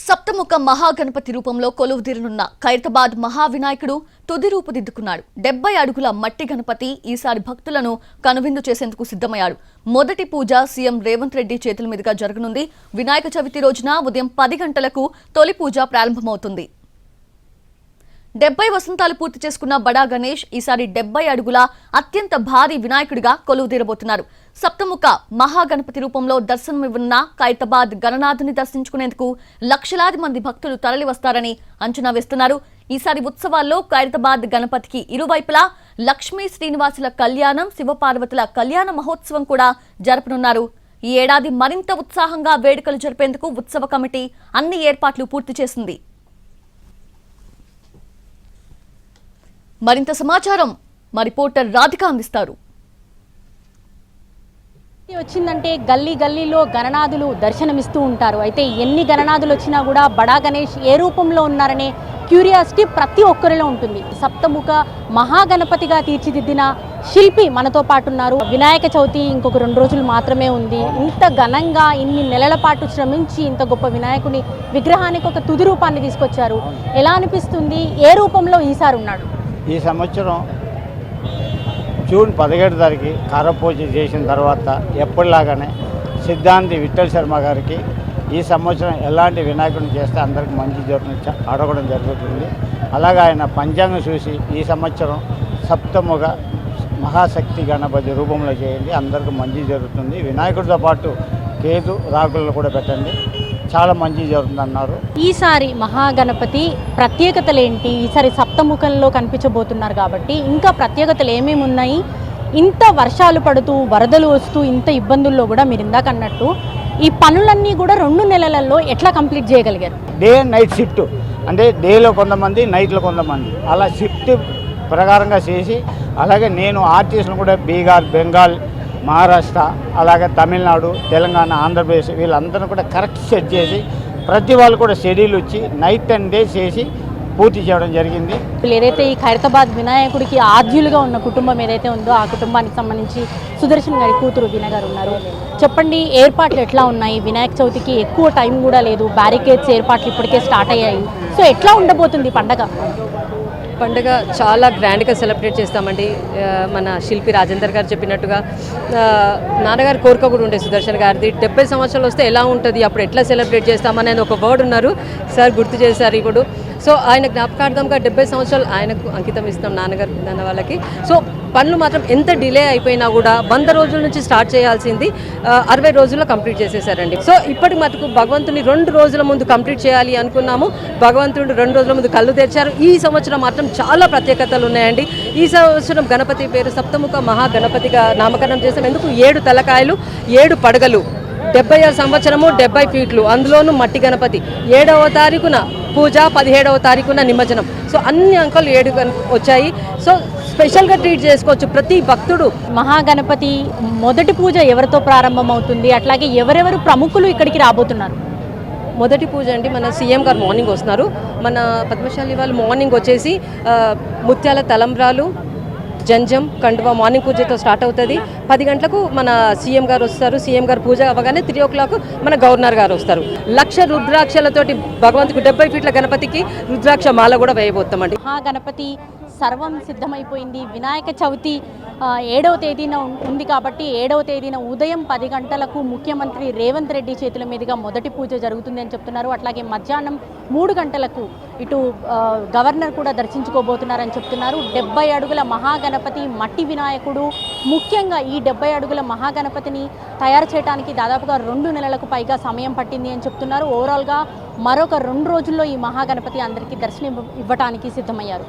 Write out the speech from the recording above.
సప్తముఖ మహాగణపతి రూపంలో కొలువుదీరనున్న ఖైరతాబాద్ మహావినాయకుడు తుది రూపుదిద్దుకున్నాడు. 70 అడుగుల మట్టి గణపతి ఈసారి భక్తులను కనువిందు చేసేందుకు సిద్ధమయ్యాడు. మొదటి పూజ సీఎం రేవంత్ రెడ్డి చేతుల మీదుగా జరగనుంది. వినాయక చవితి రోజున ఉదయం 10 గంటలకు తొలి పూజ ప్రారంభమవుతుంది. 70 వసంతాలు పూర్తి చేసుకున్న బడా గణేష్ ఈసారి 70 అడుగుల అత్యంత భారీ వినాయకుడిగా కొలువుదీరబోతున్నారు. సప్తముఖ మహాగణపతి రూపంలో దర్శనమివ్వనున్న ఖైరతాబాద్ గణనాథుని దర్శించుకునేందుకు లక్షలాది మంది భక్తులు తరలి వస్తారని అంచనా వేస్తున్నారు. ఈసారి ఉత్సవాల్లో ఖైరతాబాద్ గణపతికి ఇరువైపులా లక్ష్మీ శ్రీనివాసుల కళ్యాణం, శివపార్వతుల కళ్యాణ మహోత్సవం కూడా జరపనున్నారు. ఈ ఏడాది మరింత ఉత్సాహంగా వేడుకలు జరిపేందుకు ఉత్సవ కమిటీ అన్ని ఏర్పాట్లు పూర్తి చేసింది. మరింత సమాచారం మా రిపోర్టర్ రాధిక అందిస్తారు. వచ్చిందంటే గల్లీ గల్లీలో గణనాథులు దర్శనమిస్తూ ఉంటారు. అయితే ఎన్ని గణనాథులు వచ్చినా కూడా బడా గణేష్ ఏ రూపంలో ఉన్నారనే క్యూరియాసిటీ ప్రతి ఒక్కరిలో ఉంటుంది. సప్తముఖ మహాగణపతిగా తీర్చిదిద్దిన శిల్పి మనతో పాటు ఉన్నారు. వినాయక చవితి ఇంకొక 2 రోజులు మాత్రమే ఉంది. ఇంత ఘనంగా ఇన్ని నెలల పాటు శ్రమించి ఇంత గొప్ప వినాయకుని విగ్రహానికి ఒక తుది రూపాన్ని తీసుకొచ్చారు. ఎలా అనిపిస్తుంది? ఏ రూపంలో ఈసారి ఉన్నాడు? ఈ సంవత్సరం జూన్ 17 తారీఖు కారపూజ చేసిన తర్వాత ఎప్పటిలాగానే సిద్ధాంతి విఠల్ శర్మ గారికి ఈ సంవత్సరం ఎలాంటి వినాయకుడిని చేస్తే అందరికి మంచి జరుగుతుంది అడగడం జరుగుతుంది. అలాగే ఆయన పంచాంగం చూసి ఈ సంవత్సరం సప్తముఖ మహాశక్తి గణపతి రూపంలో చేయండి, అందరికి మంచి జరుగుతుంది. వినాయకుడితో పాటు కేతు రాకులను కూడా పెట్టండి, చాలా మంచి జరుగుతుంది అన్నారు. ఈసారి మహాగణపతి ప్రత్యేకతలు ఏంటి? ఈసారి సప్తముఖంలో కనిపించబోతున్నారు కాబట్టి ఇంకా ప్రత్యేకతలు ఏమేమి ఉన్నాయి? ఇంత వర్షాలు పడుతూ వరదలు వస్తూ ఇంత ఇబ్బందుల్లో కూడా మీరు ఇందాక అన్నట్టు ఈ పనులన్నీ కూడా 2 నెలలలో ఎట్లా కంప్లీట్ చేయగలిగారు? డే అండ్ నైట్ షిఫ్ట్, అంటే డేలో కొంతమంది నైట్లో కొంతమంది అలా షిఫ్ట్ ప్రకారంగా చేసి, అలాగే నేను ఆర్టిస్టులు కూడా బీహార్, బెంగాల్, మహారాష్ట్ర, అలాగే తమిళనాడు, తెలంగాణ, ఆంధ్రప్రదేశ్ వీళ్ళందరూ కూడా కరెక్ట్ సెట్ చేసి ప్రతి వాళ్ళు కూడా షెడ్యూల్ వచ్చి నైట్ అండ్ డే చేసి పూర్తి చేయడం జరిగింది. ఏదైతే ఈ ఖైరతాబాద్ వినాయకుడికి ఆద్యులుగా ఉన్న కుటుంబం ఏదైతే ఉందో ఆ కుటుంబానికి సంబంధించి సుదర్శన్ గారి కూతురు వీణ గారు ఉన్నారు. చెప్పండి, ఏర్పాట్లు ఎట్లా ఉన్నాయి? వినాయక చవితికి ఎక్కువ టైం కూడా లేదు, బ్యారికేడ్స్ ఏర్పాట్లు ఇప్పటికే స్టార్ట్ అయ్యాయి. సో ఎట్లా ఉండబోతుంది పండగ? పండుగ చాలా గ్రాండ్గా సెలబ్రేట్ చేస్తామండి. మన శిల్పి రాజేందర్ గారు చెప్పినట్టుగా నాన్నగారి కోరిక కూడా ఉండే సుదర్శన్ గారిది 70 సంవత్సరాలు వస్తే ఎలా ఉంటుంది, అప్పుడు ఎట్లా సెలబ్రేట్ చేస్తామనేది ఒక వర్డ్ ఉన్నారు సార్, గుర్తు చేశారు ఇప్పుడు. సో ఆయన జ్ఞాపకార్థంగా 70 సంవత్సరాలు ఆయనకు అంకితం ఇస్తాం నాన్నగారు నాన్న వాళ్ళకి. సో పనులు మాత్రం ఎంత డిలే అయిపోయినా కూడా 100 రోజుల నుంచి స్టార్ట్ చేయాల్సింది 60 రోజుల్లో కంప్లీట్ చేసేసారండి. సో ఇప్పటి మటుకు భగవంతుని 2 రోజుల ముందు కంప్లీట్ చేయాలి అనుకున్నాము. భగవంతుడు 2 రోజుల ముందు కళ్ళు తెరిచారు. ఈ సంవత్సరం మాత్రం చాలా ప్రత్యేకతలు ఉన్నాయండి. ఈ సంవత్సరం గణపతి పేరు సప్తముఖ మహాగణపతిగా నామకరణం చేసాం. ఎందుకు 7 తలకాయలు 7 పడగలు, 76 సంవత్సరము 70 ఫీట్లు, అందులోనూ మట్టి గణపతి. 7వ తారీఖున పూజ, 17వ తారీఖున నిమజ్జనం. సో అన్ని అంకాలు 7 వచ్చాయి. సో స్పెషల్గా ట్రీట్ చేసుకోవచ్చు ప్రతి భక్తుడు. మహాగణపతి మొదటి పూజ ఎవరితో ప్రారంభమవుతుంది? అట్లాగే ఎవరెవరు ప్రముఖులు ఇక్కడికి రాబోతున్నారు? మొదటి పూజ అండి మన సీఎం గారు మార్నింగ్ వస్తున్నారు. మన పద్మశాలి వాళ్ళు మార్నింగ్ వచ్చేసి ముత్యాల తలంబ్రాలు, జంజం, కండువా మార్నింగ్ పూజతో స్టార్ట్ అవుతుంది. 10 గంటలకు మన సీఎం గారు వస్తారు. సీఎం గారు పూజ అవ్వగానే 3 o'clock మన గవర్నర్ గారు వస్తారు. 1,00,000 రుద్రాక్షలతోటి భగవంతుడికి 70 ఫీట్ల గణపతికి రుద్రాక్ష మాల కూడా వేయబోతామండి. మహాగణపతి సర్వం సిద్ధమైపోయింది. వినాయక చవితి 7వ తేదీన ఉంది కాబట్టి 7వ తేదీన ఉదయం 10 గంటలకు ముఖ్యమంత్రి రేవంత్ రెడ్డి చేతుల మీదుగా మొదటి పూజ జరుగుతుంది అని చెప్తున్నారు. అట్లాగే మధ్యాహ్నం 3 గంటలకు ఇటు గవర్నర్ కూడా దర్శించుకోబోతున్నారని చెప్తున్నారు. 70 అడుగుల మహాగణపతి మట్టి వినాయకుడు. ముఖ్యంగా ఈ 70 అడుగుల మహాగణపతిని తయారు చేయడానికి దాదాపుగా 2 నెలలకు పైగా సమయం పట్టింది అని చెప్తున్నారు. ఓవరాల్గా మరొక 2 రోజుల్లో ఈ మహాగణపతి అందరికీ దర్శనం ఇవ్వడానికి సిద్ధమయ్యారు.